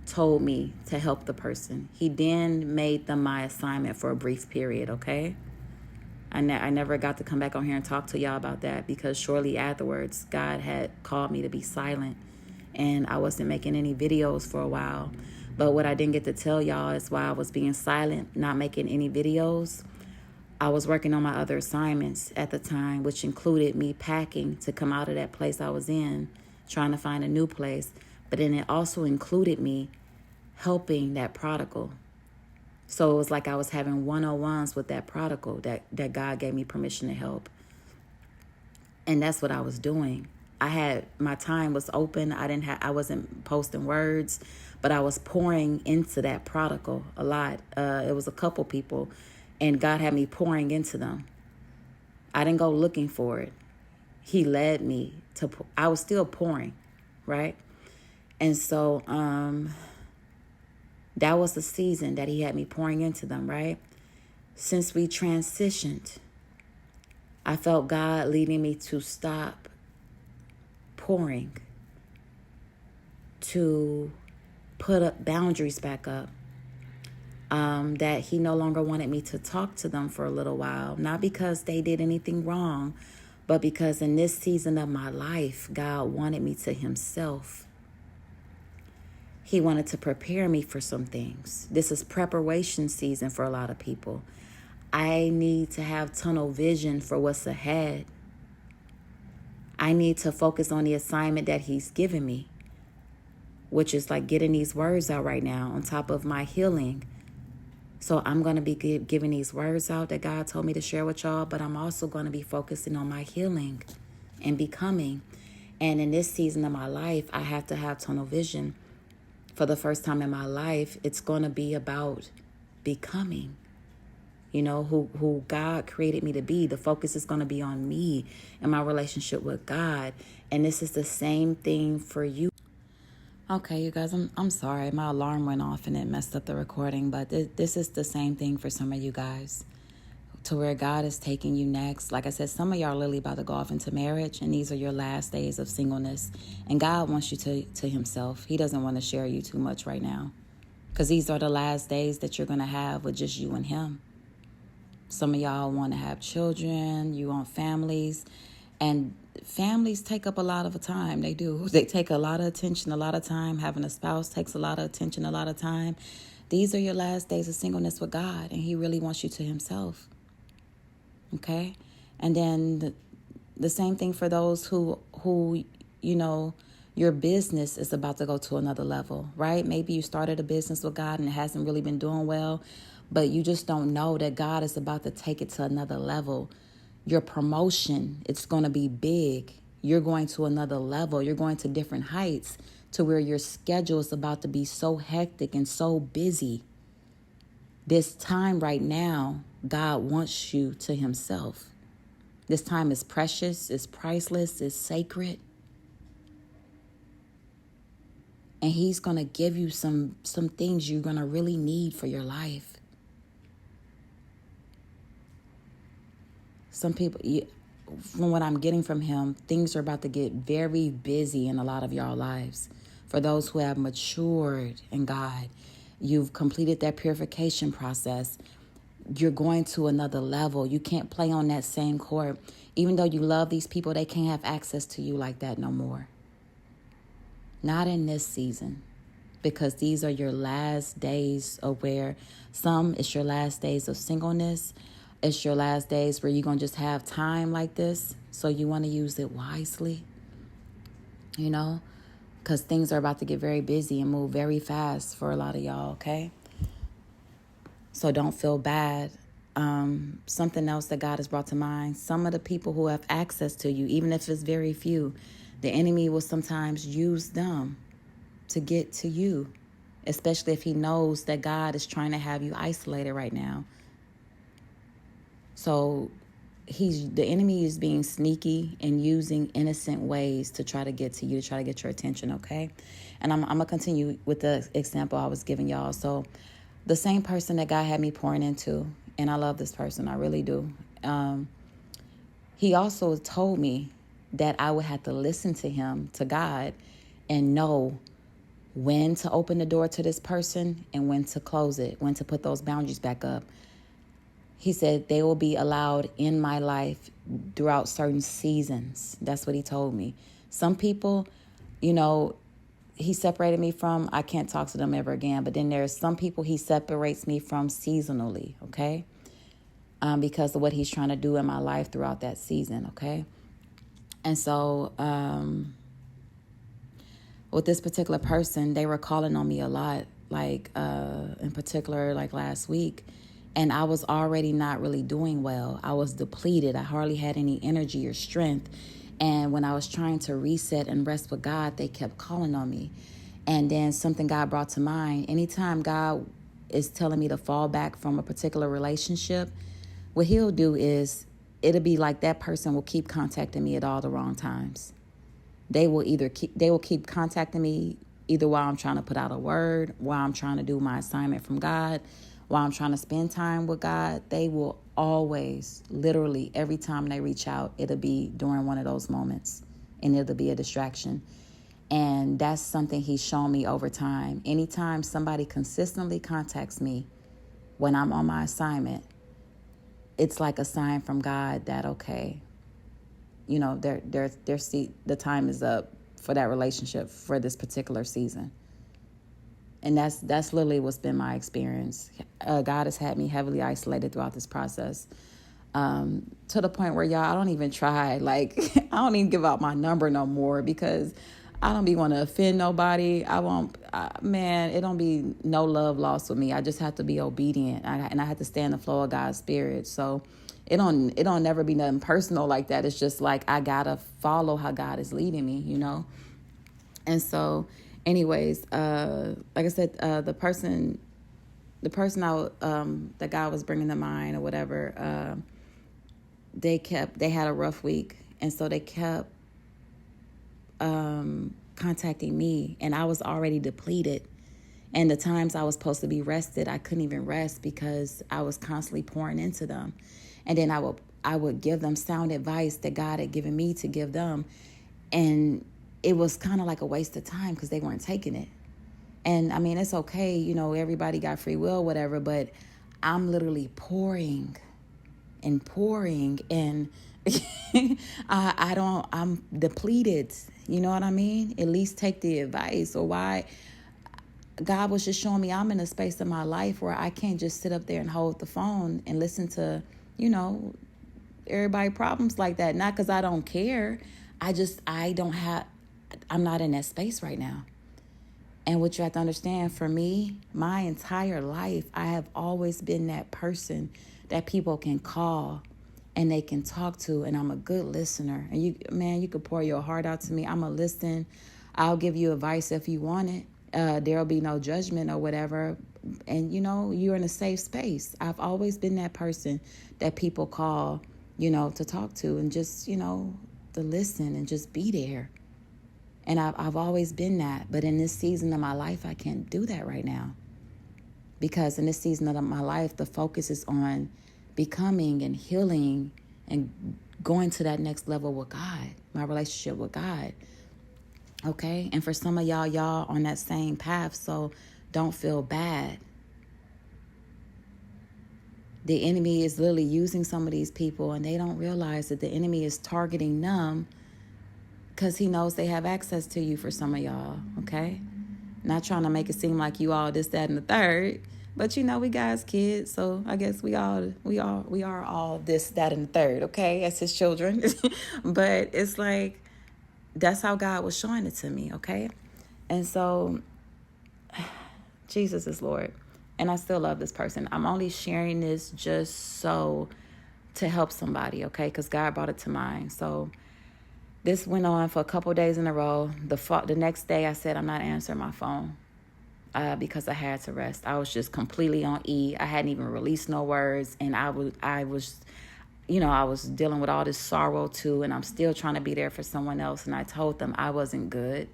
Speaker 1: told me to help the person. He then made them my assignment for a brief period, okay? I never got to come back on here and talk to y'all about that because shortly afterwards, God had called me to be silent and I wasn't making any videos for a while. But what I didn't get to tell y'all is while I was being silent, not making any videos, I was working on my other assignments at the time, which included me packing to come out of that place I was in, trying to find a new place. But then it also included me helping that prodigal. So it was like I was having one-on-ones with that prodigal that God gave me permission to help. And that's what I was doing. My time was open. I wasn't posting words, but I was pouring into that prodigal a lot. It was a couple people, and God had me pouring into them. I didn't go looking for it. He led me I was still pouring, right? And so that was the season that he had me pouring into them, right? Since we transitioned, I felt God leading me to stop pouring, to put up boundaries back up. That he no longer wanted me to talk to them for a little while. Not because they did anything wrong, but because in this season of my life, God wanted me to himself. He wanted to prepare me for some things. This is preparation season for a lot of people. I need to have tunnel vision for what's ahead. I need to focus on the assignment that he's given me, which is like getting these words out right now on top of my healing. So I'm going to be giving these words out that God told me to share with y'all, but I'm also going to be focusing on my healing and becoming. And in this season of my life, I have to have tunnel vision. For the first time in my life, it's going to be about becoming, who God created me to be. The focus is going to be on me and my relationship with God. And this is the same thing for you. Okay, you guys, I'm sorry. My alarm went off and it messed up the recording, but this is the same thing for some of you guys, to where God is taking you next. Like I said, some of y'all are literally about to go off into marriage, and these are your last days of singleness. And God wants you to himself. He doesn't want to share you too much right now, because these are the last days that you're going to have with just you and him. Some of y'all want to have children, you want families, and families take up a lot of time. They do. They take a lot of attention, a lot of time. Having a spouse takes a lot of attention, a lot of time. These are your last days of singleness with God, and he really wants you to himself. Okay? And then the same thing for those who your business is about to go to another level, right? Maybe you started a business with God and it hasn't really been doing well, but you just don't know that God is about to take it to another level. Your promotion, it's going to be big. You're going to another level. You're going to different heights, to where your schedule is about to be so hectic and so busy. This time right now, God wants you to himself. This time is precious, it's priceless, it's sacred. And he's going to give you some things you're going to really need for your life. Some people, from what I'm getting from him, things are about to get very busy in a lot of y'all lives. For those who have matured in God, you've completed that purification process. You're going to another level. You can't play on that same court. Even though you love these people, they can't have access to you like that no more. Not in this season, because these are your last days of where it's your last days of singleness. It's your last days where you're going to just have time like this. So you want to use it wisely, because things are about to get very busy and move very fast for a lot of y'all, okay? So don't feel bad. Something else that God has brought to mind, some of the people who have access to you, even if it's very few, the enemy will sometimes use them to get to you, especially if he knows that God is trying to have you isolated right now. So the enemy is being sneaky and using innocent ways to try to get to you, to try to get your attention, okay? And I'm going to continue with the example I was giving y'all. So the same person that God had me pouring into, and I love this person, I really do. He also told me that I would have to listen to him, to God, and know when to open the door to this person and when to close it, when to put those boundaries back up. He said they will be allowed in my life throughout certain seasons. That's what he told me. Some people, he separated me from, I can't talk to them ever again. But then there's some people he separates me from seasonally, okay? Because of what he's trying to do in my life throughout that season, okay? And so with this particular person, they were calling on me a lot, like in particular, like last week. And I was already not really doing well. I was depleted. I hardly had any energy or strength. And when I was trying to reset and rest with God, they kept calling on me. And then something God brought to mind. Anytime God is telling me to fall back from a particular relationship, what he'll do is it'll be like that person will keep contacting me at all the wrong times. They will keep contacting me either while I'm trying to put out a word, while I'm trying to do my assignment from God, while I'm trying to spend time with God, they will always, literally, every time they reach out, it'll be during one of those moments, and it'll be a distraction. And that's something he's shown me over time. Anytime somebody consistently contacts me when I'm on my assignment, it's like a sign from God that, okay, you know, the time is up for that relationship for this particular season. And that's literally what's been my experience. God has had me heavily isolated throughout this process, to the point where, y'all, I don't even try. Like, I don't even give out my number no more, because I don't be want to offend nobody. Man, it don't be no love lost with me. I just have to be obedient, and I have to stay in the flow of God's spirit. So it don't never be nothing personal like that. It's just like I gotta follow how God is leading me, you know. And so, anyways, like I said, the person that God was bringing to mind or whatever, they had a rough week, and so they kept contacting me, and I was already depleted. And the times I was supposed to be rested, I couldn't even rest because I was constantly pouring into them. And then I would give them sound advice that God had given me to give them, and it was kind of like a waste of time because they weren't taking it. And I mean, it's okay, you know, everybody got free will, whatever, but I'm literally pouring and pouring, and I'm depleted. You know what I mean? At least take the advice. Or why God was just showing me I'm in a space of my life where I can't just sit up there and hold the phone and listen to, you know, everybody problems like that. Not because I don't care. I'm not in that space right now. And what you have to understand, for me, my entire life, I have always been that person that people can call and they can talk to, and I'm a good listener. And you could pour your heart out to me. I'm a listen. I'll give you advice if you want it. There'll be no judgment or whatever. And, you know, you're in a safe space. I've always been that person that people call, you know, to talk to and just, you know, to listen and just be there. And I've always been that. But in this season of my life, I can't do that right now. Because in this season of my life, the focus is on becoming and healing and going to that next level with God, my relationship with God. Okay? And for some of y'all on that same path, so don't feel bad. The enemy is literally using some of these people, and they don't realize that the enemy is targeting them because he knows they have access to you, for some of y'all, okay? Not trying to make it seem like you all this, that, and the third, but you know, we guys kids, so I guess we are all this, that, and the third, okay, as his children. But it's like, that's how God was showing it to me, okay? And so, Jesus is Lord, and I still love this person. I'm only sharing this just so to help somebody, okay? Because God brought it to mind. So this went on for a couple of days in a row. The next day, I said, I'm not answering my phone because I had to rest. I was just completely on E. I hadn't even released no words, and I was, you know, I was dealing with all this sorrow too, and I'm still trying to be there for someone else. And I told them I wasn't good,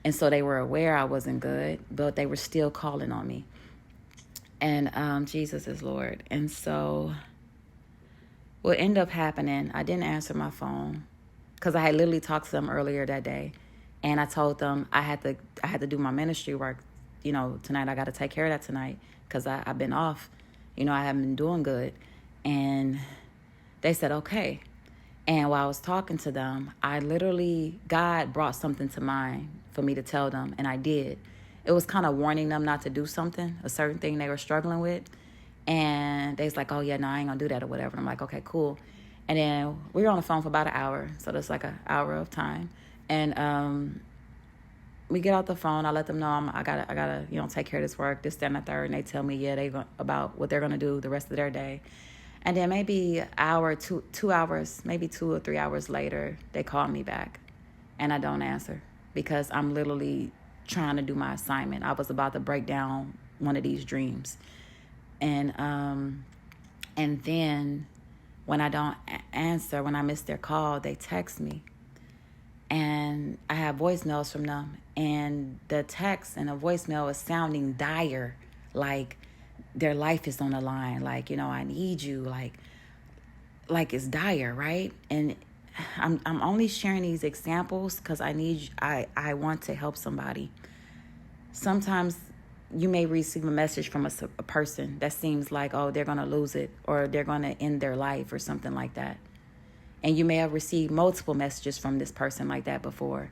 Speaker 1: and so they were aware I wasn't good, but they were still calling on me. And Jesus is Lord. And so what ended up happening, I didn't answer my phone, because I had literally talked to them earlier that day, and I told them I had to do my ministry work, you know, tonight. I got to take care of that tonight because I've been off, you know, I haven't been doing good. And they said, okay. And while I was talking to them, God brought something to mind for me to tell them, and I did. It was kind of warning them not to do something, a certain thing they were struggling with. And they was like, oh yeah, no, I ain't gonna do that or whatever. And I'm like, okay, cool. And then we were on the phone for about an hour. So that's like an hour of time. And we get off the phone. I let them know I gotta, you know, take care of this work, this, that, and the third. And they tell me, about what they're gonna do the rest of their day. And then maybe an hour, 2 hours, maybe 2 or 3 hours later, they call me back, and I don't answer because I'm literally trying to do my assignment. I was about to break down one of these dreams, and then when I don't answer, when I miss their call, they text me. And I have voicemails from them. And the text and the voicemail is sounding dire. Like their life is on the line. Like, I need you. Like it's dire, right? And I'm only sharing these examples because I want to help somebody. Sometimes you may receive a message from a person that seems like, oh, they're going to lose it, or they're going to end their life or something like that. And you may have received multiple messages from this person like that before,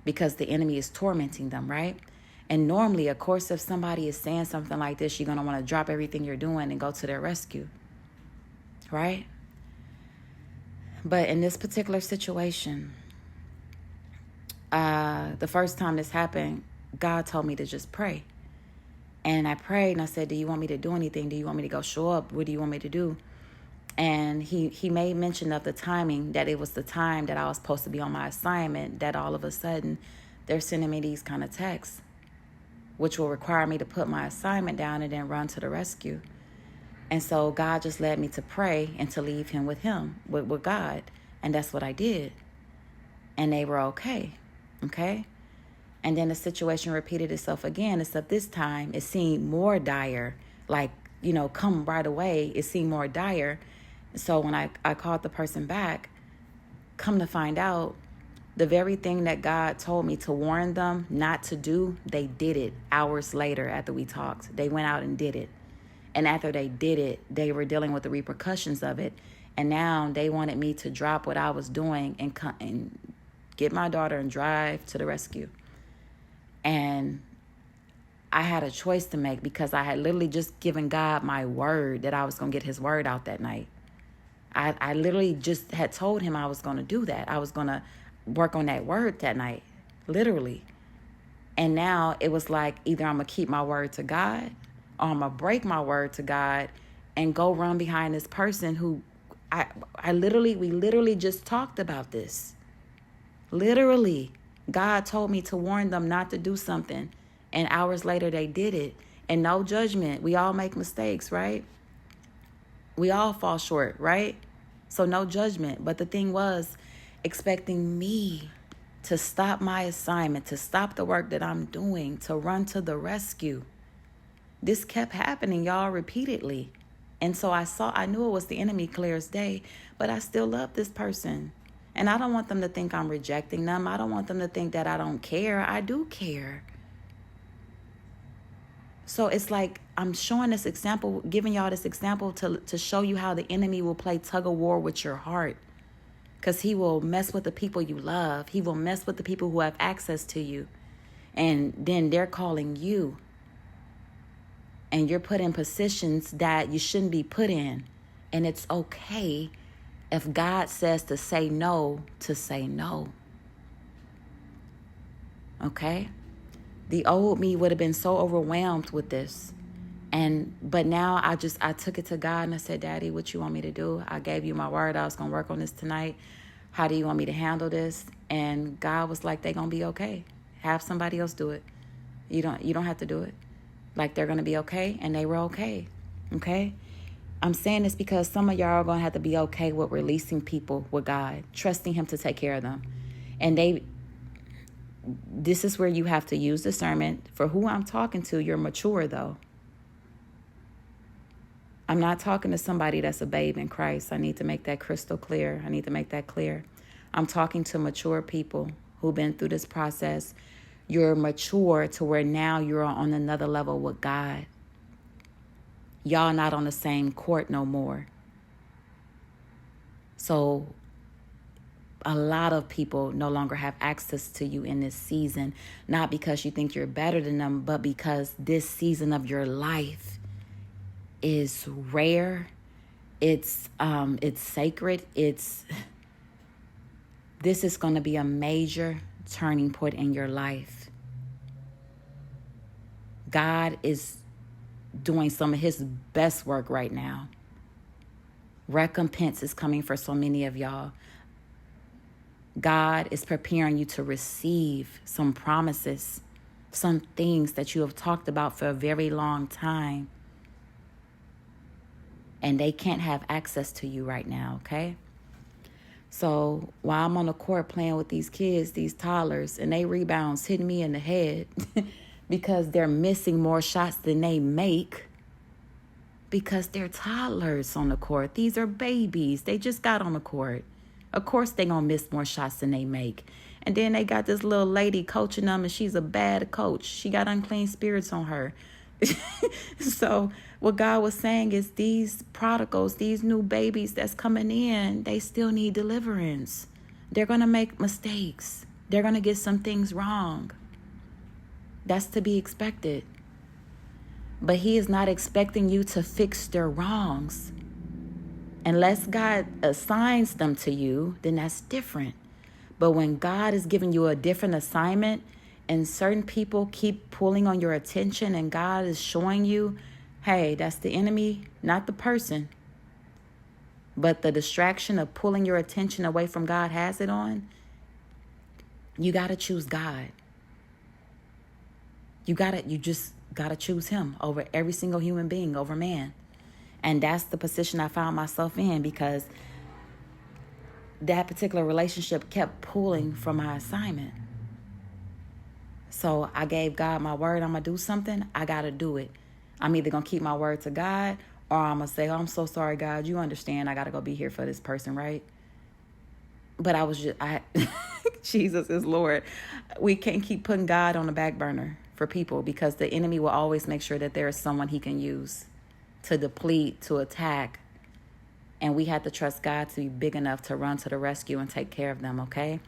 Speaker 1: because the enemy is tormenting them, right? And normally, of course, if somebody is saying something like this, you're going to want to drop everything you're doing and go to their rescue, right? But in this particular situation, the first time this happened, God told me to just pray. And I prayed and I said, do you want me to do anything? Do you want me to go show up? What do you want me to do? And he made mention of the timing, that it was the time that I was supposed to be on my assignment, that all of a sudden they're sending me these kind of texts, which will require me to put my assignment down and then run to the rescue. And so God just led me to pray and to leave him with God. And that's what I did. And they were okay. Okay? And then the situation repeated itself again, except this time it seemed more dire. Like, come right away. It seemed more dire. So when I called the person back, come to find out, the very thing that God told me to warn them not to do, they did it hours later after we talked. They went out and did it. And after they did it, they were dealing with the repercussions of it. And now they wanted me to drop what I was doing and get my daughter and drive to the rescue. And I had a choice to make, because I had literally just given God my word that I was going to get his word out that night. I literally just had told him I was going to do that. I was going to work on that word that night, literally. And now it was like, either I'm going to keep my word to God, or I'm going to break my word to God and go run behind this person who we literally just talked about this. Literally, God told me to warn them not to do something. And hours later, they did it. And no judgment. We all make mistakes, right? We all fall short, right? So no judgment. But the thing was, expecting me to stop my assignment, to stop the work that I'm doing, to run to the rescue. This kept happening, y'all, repeatedly. And so I knew it was the enemy clear as day, but I still love this person. And I don't want them to think I'm rejecting them. I don't want them to think that I don't care. I do care. So it's like I'm showing this example, giving y'all this example to show you how the enemy will play tug of war with your heart. Because he will mess with the people you love. He will mess with the people who have access to you. And then they're calling you. And you're put in positions that you shouldn't be put in. And it's okay if God says to say no, to say no. Okay? The old me would have been so overwhelmed with this. But now I took it to God and I said, Daddy, what you want me to do? I gave you my word. I was going to work on this tonight. How do you want me to handle this? And God was like, they're going to be okay. Have somebody else do it. You don't have to do it. Like, they're going to be okay. And they were okay. Okay? I'm saying this because some of y'all are going to have to be okay with releasing people with God, trusting him to take care of them. And this is where you have to use discernment. For who I'm talking to, you're mature, though. I'm not talking to somebody that's a babe in Christ. I need to make that crystal clear. I need to make that clear. I'm talking to mature people who've been through this process. You're mature to where now you're on another level with God. Y'all not on the same court no more. So a lot of people no longer have access to you in this season, not because you think you're better than them, but because this season of your life is rare. It's sacred. This is going to be a major turning point in your life. God is doing some of his best work right now. Recompense is coming for so many of y'all. God is preparing you to receive some promises, some things that you have talked about for a very long time. And they can't have access to you right now, okay? So while I'm on the court playing with these kids, these toddlers, and they rebounds hitting me in the head because they're missing more shots than they make, Because they're toddlers on the court. These are babies. They just got on the court. Of course they gonna miss more shots than they make. And then they got this little lady coaching them, and she's a bad coach. She got unclean spirits on her. So what God was saying is these prodigals, these new babies that's coming in, they still need deliverance. They're gonna make mistakes. They're gonna get some things wrong. That's to be expected. But he is not expecting you to fix their wrongs. Unless God assigns them to you, then that's different. But when God is giving you a different assignment and certain people keep pulling on your attention and God is showing you, hey, that's the enemy, not the person. But the distraction of pulling your attention away from God has it on, you got to choose God. You just got to choose him over every single human being, over man. And that's the position I found myself in, because that particular relationship kept pulling from my assignment. So I gave God my word. I'm going to do something. I got to do it. I'm either going to keep my word to God, or I'm going to say, oh, I'm so sorry, God. You understand I got to go be here for this person, right? But Jesus is Lord. We can't keep putting God on the back burner for people, because the enemy will always make sure that there is someone he can use to deplete, to attack. And we have to trust God to be big enough to run to the rescue and take care of them, okay?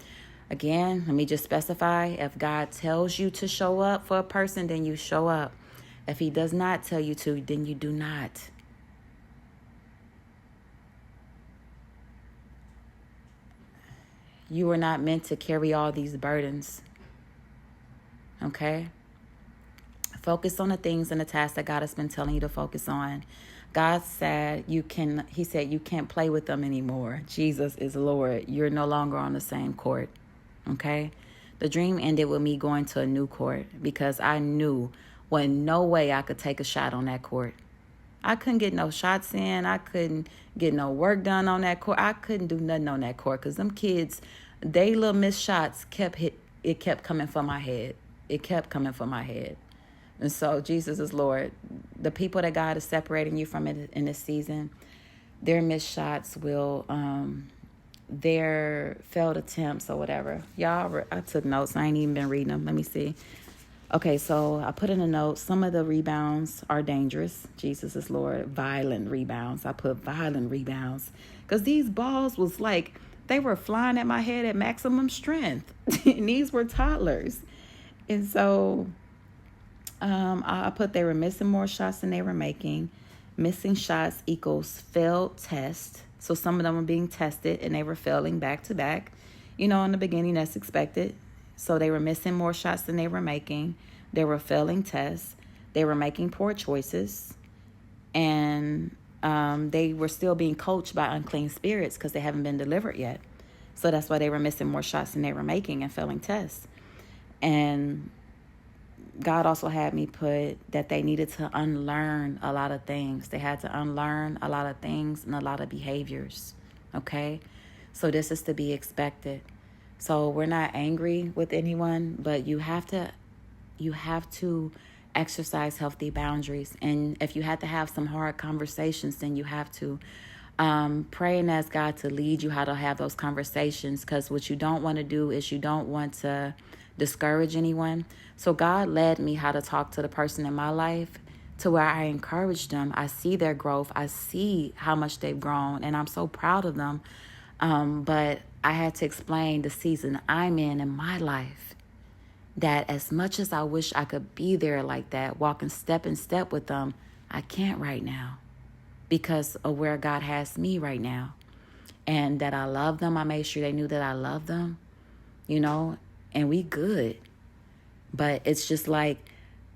Speaker 1: Again, let me just specify, if God tells you to show up for a person, then you show up. If he does not tell you to, then you do not. You are not meant to carry all these burdens, okay? Focus on the things and the tasks that God has been telling you to focus on. God said he said you can't play with them anymore. Jesus is Lord. You're no longer on the same court. Okay? The dream ended with me going to a new court, because I knew no way I could take a shot on that court. I couldn't get no shots in. I couldn't get no work done on that court. I couldn't do nothing on that court, because them kids, they little missed shots kept coming from my head. It kept coming from my head. And so Jesus is Lord. The people that God is separating you from in this season, their missed shots will, their failed attempts or whatever. Y'all, I took notes. I ain't even been reading them. Let me see. Okay, so I put in a note, some of the rebounds are dangerous. Jesus is Lord. Violent rebounds. I put violent rebounds, because these balls was like, they were flying at my head at maximum strength. And these were toddlers. And so I put they were missing more shots than they were making. Missing shots equals failed test. So some of them were being tested and they were failing back to back. In the beginning, that's expected. So they were missing more shots than they were making. They were failing tests. They were making poor choices. And they were still being coached by unclean spirits, because they haven't been delivered yet. So that's why they were missing more shots than they were making and failing tests. And God also had me put that they needed to unlearn a lot of things. They had to unlearn a lot of things and a lot of behaviors. Okay? So this is to be expected. So we're not angry with anyone, but you have to exercise healthy boundaries. And if you have to have some hard conversations, then you have to pray and ask God to lead you how to have those conversations, because what you don't want to do is you don't want to discourage anyone. So God led me how to talk to the person in my life to where I encourage them. I see their growth. I see how much they've grown, and I'm so proud of them. But I had to explain the season I'm in my life, that as much as I wish I could be there like that, walking step in step with them, I can't right now, because of where God has me right now. And that I love them. I made sure they knew that I love them, and we good. But it's just like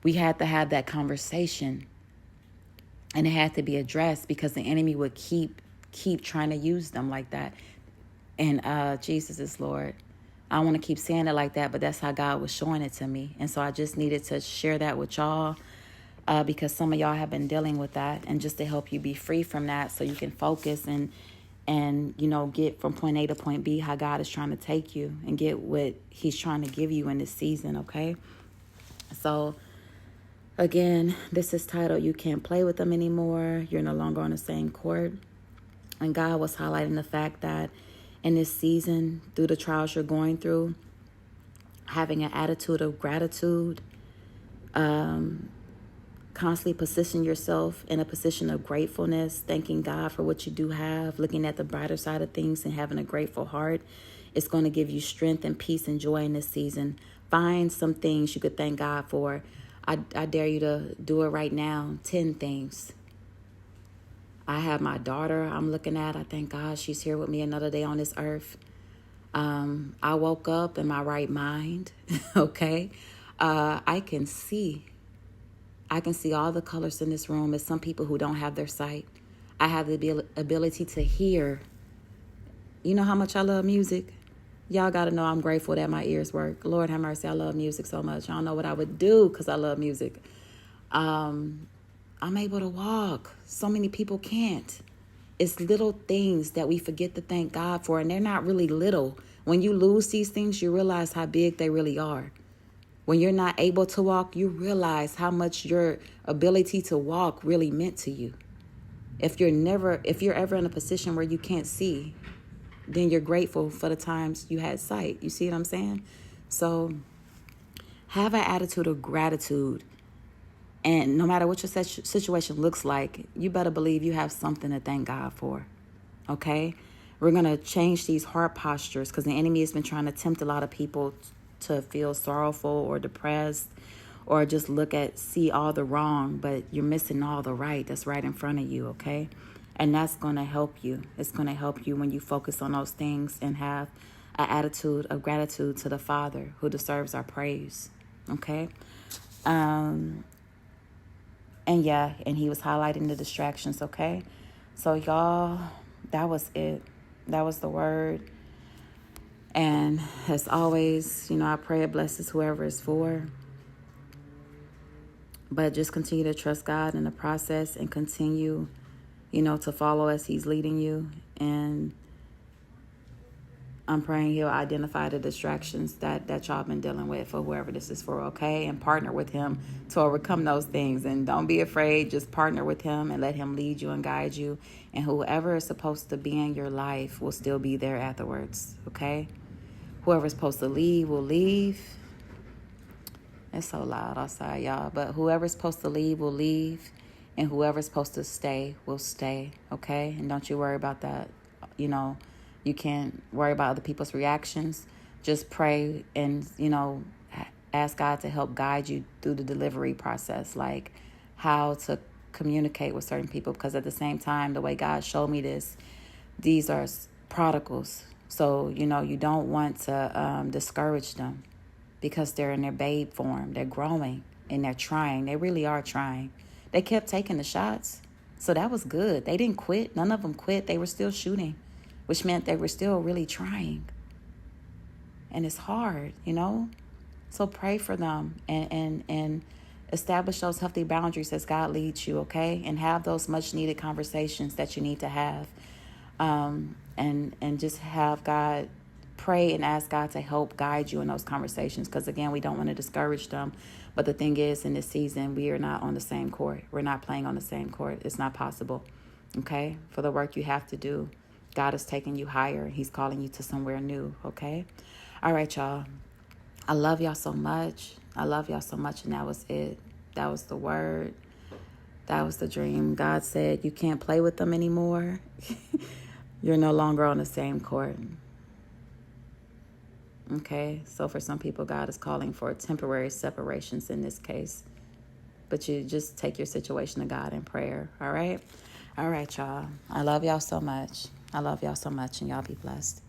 Speaker 1: we had to have that conversation, and it had to be addressed, because the enemy would keep trying to use them like that. And Jesus is Lord. I don't want to keep saying it like that, but that's how God was showing it to me. And so I just needed to share that with y'all, because some of y'all have been dealing with that, and just to help you be free from that, so you can focus and get from point A to point B how God is trying to take you, and get what he's trying to give you in this season, okay? So Again, this is titled, You Can't Play With Them Anymore. You're no longer on the same court. And God was highlighting the fact that in this season, through the trials you're going through, having an attitude of gratitude, constantly position yourself in a position of gratefulness, thanking God for what you do have, looking at the brighter side of things and having a grateful heart. It's going to give you strength and peace and joy in this season. Find some things you could thank God for. I dare you to do it right now. 10 things. I have my daughter I'm looking at. I thank God she's here with me another day on this earth. I woke up in my right mind. Okay. I can see all the colors in this room. As some people who don't have their sight. I have the ability to hear. You know how much I love music? Y'all got to know I'm grateful that my ears work. Lord have mercy, I love music so much. I don't know what I would do because I love music. I'm able to walk. So many people can't. It's little things that we forget to thank God for, and they're not really little. When you lose these things, you realize how big they really are. When you're not able to walk, you realize how much your ability to walk really meant to you. If you're ever in a position where you can't see, then you're grateful for the times you had sight. You see what I'm saying? So have an attitude of gratitude. And no matter what your situation looks like, you better believe you have something to thank God for. Okay? We're going to change these heart postures because the enemy has been trying to tempt a lot of people to feel sorrowful or depressed or just see all the wrong, but you're missing all the right that's right in front of you, okay? And that's going to help you. It's going to help you when you focus on those things and have an attitude of gratitude to the Father who deserves our praise, okay? And he was highlighting the distractions, okay? So y'all, that was it. That was the word. And as always, I pray it blesses whoever it's for. But just continue to trust God in the process and continue, to follow as he's leading you. And I'm praying he'll identify the distractions that y'all been dealing with for whoever this is for, okay? And partner with him to overcome those things. And don't be afraid. Just partner with him and let him lead you and guide you. And whoever is supposed to be in your life will still be there afterwards, okay? Whoever's supposed to leave will leave. It's so loud outside, y'all. But whoever's supposed to leave will leave. And whoever's supposed to stay will stay, okay? And don't you worry about that. You can't worry about other people's reactions. Just pray and, ask God to help guide you through the delivery process, like how to communicate with certain people. Because at the same time, the way God showed me these are prodigals. So, you don't want to discourage them because they're in their babe form. They're growing and they're trying. They really are trying. They kept taking the shots. So that was good. They didn't quit. None of them quit. They were still shooting, which meant they were still really trying. And it's hard, So pray for them and establish those healthy boundaries as God leads you, okay? And have those much needed conversations that you need to have. And just have God pray and ask God to help guide you in those conversations. Because again, we don't want to discourage them. But the thing is, in this season, we are not on the same court. We're not playing on the same court. It's not possible. Okay? For the work you have to do, God is taking you higher. He's calling you to somewhere new. Okay? All right, y'all. I love y'all so much. I love y'all so much. And that was it. That was the word. That was the dream. God said, you can't play with them anymore. You're no longer on the same court. Okay, so for some people, God is calling for temporary separations in this case. But you just take your situation to God in prayer, all right? All right, y'all. I love y'all so much. I love y'all so much, and y'all be blessed.